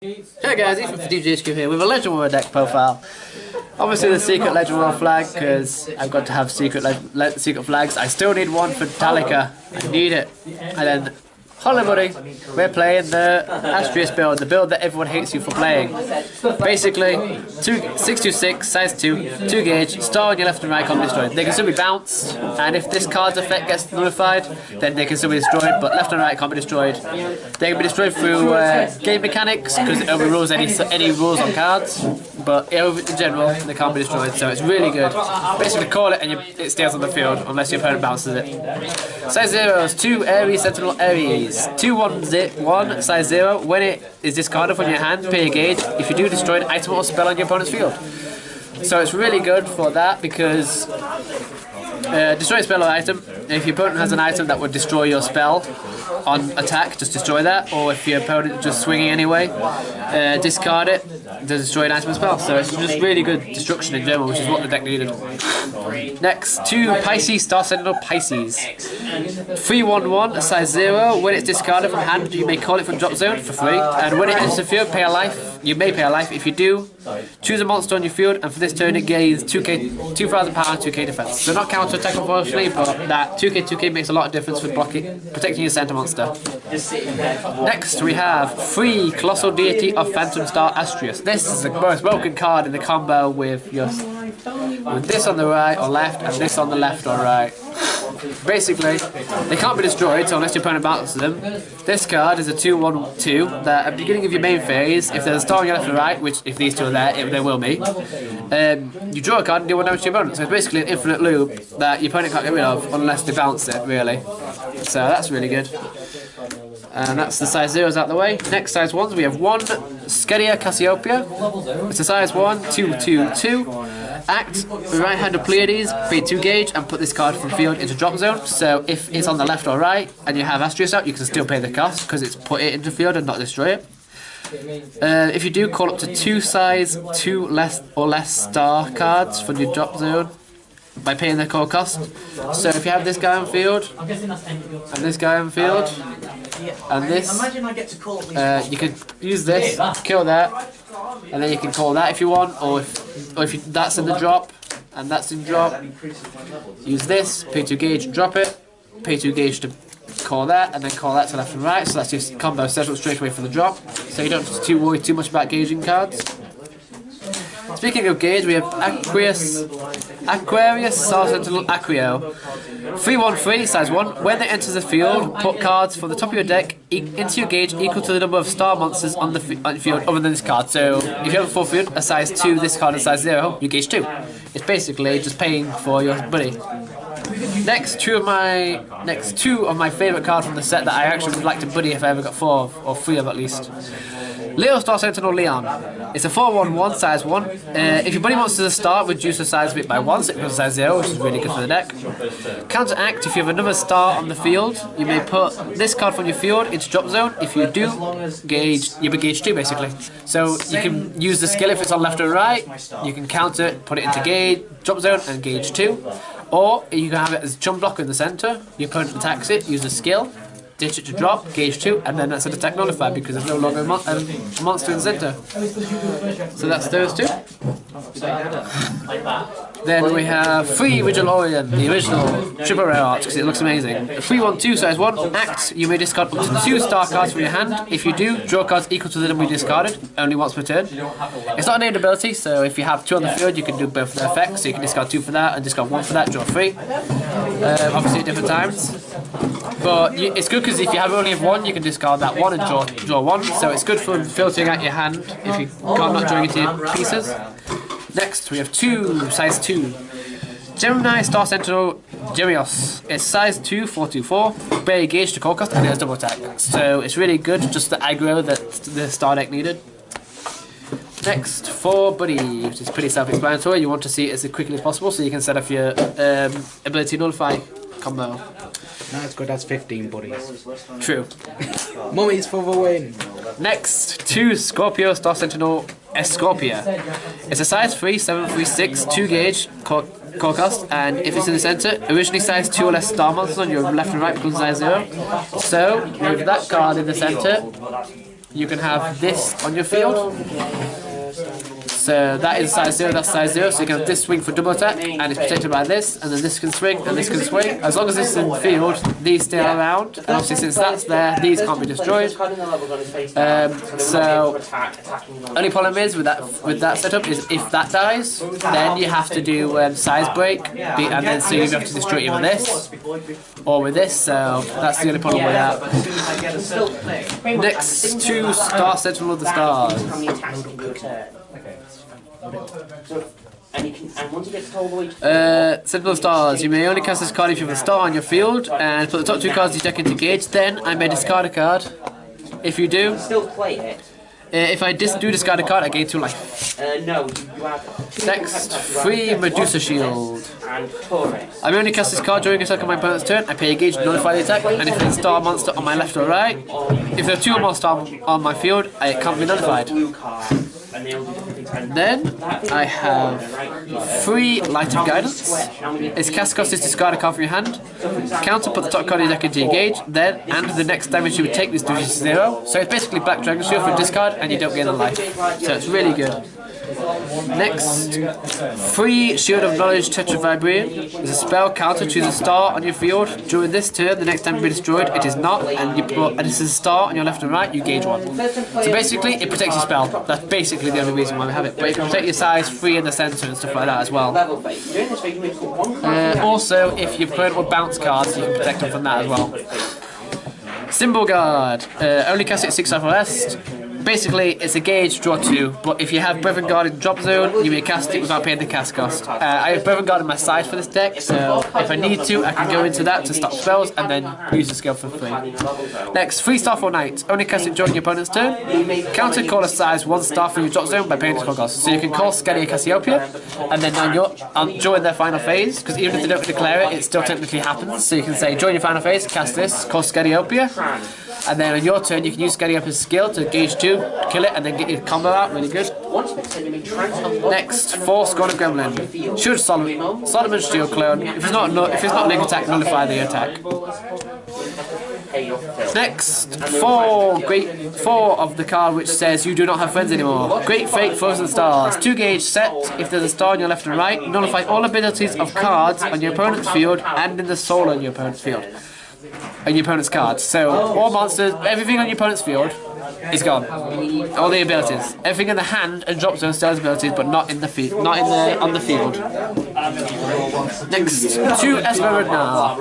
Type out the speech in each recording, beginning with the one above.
Hey guys, Ethan from GHQ here with a Legend War deck profile. Obviously the secret Legend War flag because I've got to have secret flags. I still need one for Metallica. I need it. And then, hello buddy, we're playing the Astrius build, the build that everyone hates you for playing. Basically, 626, size 2, 2 gauge, star on your left and right can't be destroyed. They can still be bounced, and if this card's effect gets nullified, then they can still be destroyed, but left and right can't be destroyed. They can be destroyed through game mechanics, because it overrules any rules on cards, but in general, they can't be destroyed, so it's really good. Basically call it and it stays on the field, unless your opponent bounces it. Size 0s, 2 Aries, Sentinel Aries. 2-1, size 0. When it is discarded from your hand, pay a gauge. If you do, destroy an item or spell on your opponent's field. So it's really good for that because destroy a spell or item. If your opponent has an item that would destroy your spell on attack, just destroy that. Or if your opponent is just swinging anyway, discard it to destroy an item or spell. So it's just really good destruction in general, which is what the deck needed. Next, 2 Pisces, Star Sentinel Pisces. 3-1, size 0. When it's discarded from hand, you may call it from drop zone for free. And when it enters the field, pay a life. You may pay a life. If you do, choose a monster on your field, and for this turn it gains 2,000 power, 2k defense. So not counter attack unfortunately, but that 2k makes a lot of difference with protecting your center monster. Next we have 3 Colossal Deity of Phantom Star Astrius. This is the most broken card in the combo with this on the right or left, and this on the left or right. Basically, they can't be destroyed, so unless your opponent bounces them. This card is a 2/1/2 that at the beginning of your main phase, if there's a star on your left or right, which if these two are there, there will be, you draw a card and deal 1 damage to your opponent. So it's basically an infinite loop that your opponent can't get rid of unless they bounce it, really. So that's really good. And that's the size 0s out the way. Next size 1s, we have 1 Skedia Cassiopeia. It's a size 1, 2/2/2. Act, right-handed Pleiades, pay 2 gauge, and put this card from field into drop zone. So if it's on the left or right, and you have Astrius out, you can still pay the cost, because it's put it into field and not destroy it. If you do, call up to 2 size 2 less or less star cards from your drop zone by paying the core cost. So if you have this guy on field, and this guy on field, and this, you can use this, kill that, and then you can call that if you want, or if that's in the drop, and that's in drop, use this, pay 2 gauge, drop it, pay 2 gauge to call that, and then call that to left and right, so that's just combo settled straight away for the drop, so you don't have to worry too much about gauging cards. Speaking of gauge, we have Aquarius Star Sentinel Acquio. 3/1/3, size 1. When it enters the field, put cards from the top of your deck into your gauge equal to the number of star monsters on the field other than this card. So if you have a full field, a size 2, this card is size 0, you gauge 2. It's basically just paying for your buddy. Next, two of my favourite cards from the set that I actually would like to buddy if I ever got 4 of, or 3 of at least. Leo Star Sentinel Leon. It's a 4/1/1, size 1. If your buddy monster is a star, reduce the size of it by 1, so it becomes size 0, which is really good for the deck. Counteract, if you have another star on the field, you may put this card from your field into drop zone. If you do, you gauge 2 basically. So you can use the skill if it's on left or right, you can counter it, put it into gauge, drop zone, and gauge 2. Or you can have it as chum blocker in the centre, your opponent attacks it, use a skill, ditch it to drop, gauge 2, and then that's an attack nullified because there's no longer a monster in the centre. So that's those 2. Then we have 3 Original Orion, the original triple rare art, because it looks amazing. 3/1/2, size 1. Act, you may discard up to 2 star cards from your hand. If you do, draw cards equal to the number you discarded, only once per turn. It's not a named ability, so if you have 2 on the field, you can do both of their effects. So you can discard 2 for that, and discard 1 for that, draw 3. Obviously at different times. But it's good because if you only have 1, you can discard that 1 and draw 1. So it's good for filtering out your hand if you can't not drawing into your pieces. Next, we have 2, size 2. Gemini Star Sentinel Gemios. It's size 2, 4/4. Pay gauge to call cost, and it has double attack. So it's really good, just the aggro that the star deck needed. Next, for Buddy, which is pretty self-explanatory. You want to see it as quickly as possible, so you can set up your ability nullify combo. Not as good as 15 buddies. True. Mummies for the win. Next, 2 Scorpio Star Sentinel Escorpia. It's a size 3, 7/3/6, 2 gauge, core cost, and if it's in the centre, originally size 2 or less star monsters on your left and right becomes size 0. So, with that card in the centre, you can have this on your field. So that is size 0, that's size 0, so you can have this swing for double attack, and it's protected by this, and then this can swing, and this can swing. As long as this is in the field, these stay around, and obviously since that's there, these can't be destroyed. So, only problem is with that setup is if that dies, then you have to do size break, and then so you have to destroy it with this, or with this, so that's the only problem with that. Next to Star Sentinel of the Stars. Sentinel Stars, you may only cast this card if you have a star on your field, and put the top 2 cards of your deck into gauge. Then I may discard a card. If you do, if I do discard a card, I gain 2 life. Next, free Medusa Shield. I may only cast this card during a attack on my opponent's turn. I pay a gauge to nullify the attack, and if there's a star monster on my left or right, if there are 2 or more stars on my field, it can't be nullified. Then I have free Light of Guidance. Its cast cost is discard a card from your hand. Counter, put the top card of your deck into your gauge. Then, and the next damage you would take this reduces to 0. So it's basically Black Dragon Shield for discard, and you don't gain a life. So it's really good. Next, free Shield of Knowledge Tetravibrium. There's a spell counter, choose a star on your field. During this turn, the next time you be destroyed, it is not, and this is a star on your left and right, you gauge 1. So basically, it protects your spell. That's basically the only reason why we have it. But it can protect your size, free in the center and stuff like that as well. Also, if your opponent will bounce cards, you can protect them from that as well. Symbol Guard. Only cast it at 6 or less. Basically, it's a gauge, draw 2, but if you have Brethren Guard in drop zone, you may cast it without paying the cast cost. I have Brethren Guard in my side for this deck, so if I need to, I can go into that to stop spells and then use the skill for free. Next, free Starfall Knight. Only cast it during your opponent's turn. Counter, call a size 1 star from your drop zone by paying the spell cost. So you can call Scalia Cassiopeia, and then during their final phase, because even if they don't declare it, it still technically happens. So you can say, during your final phase, cast this, call Scaliopeia, and then on your turn, you can use Scaliopeia's skill to gauge 2, kill it, and then get your combo out. Really good. Next, 4 Scorn of Gremlin. Should Solomon's Shield clone. If it's not link attack, nullify the attack. Next, 4 of the card which says you do not have friends anymore. Great Fate, Frozen Stars. 2 gauge set. If there's a star on your left and right, nullify all abilities of cards on your opponent's field and in the soul on your opponent's field. On your opponent's cards. So all monsters, everything on your opponent's field is gone. All the abilities. Everything in the hand and drop zone still has abilities, but not in the field. Not on the field. Next, 2 Esmeralda.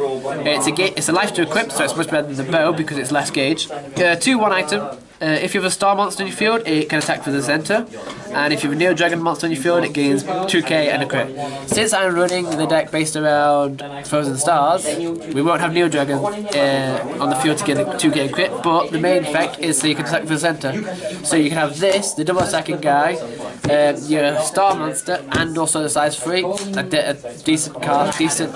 It's a life to equip, so it's much better than the bow because it's less gauge. 2 1 item. If you have a star monster in your field, it can attack for the center, and if you have a Neo Dragon monster in your field, it gains 2k and a crit. Since I'm running the deck based around Frozen Stars, we won't have Neo Dragon on the field to get a 2k and crit, but the main effect is so you can attack for the center. So you can have this, the double attacking guy, your star monster, and also the size 3, a decent card, decent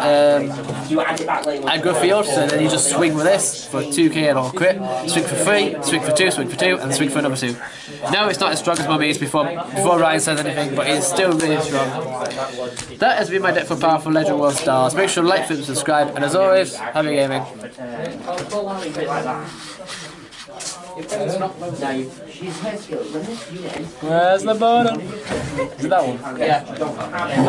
aggro field, so then you just swing with this for 2k and all crit, swing for 3, swing for 2, swing for 2, and swing for another 2. No, it's not as strong as Mummy is before Ryan says anything, but it's still really strong. That has been my deck for Powerful Legend World Stars. Make sure to like, flip, subscribe, and as always, happy gaming. Where's the bottom? Is it that one? Yeah.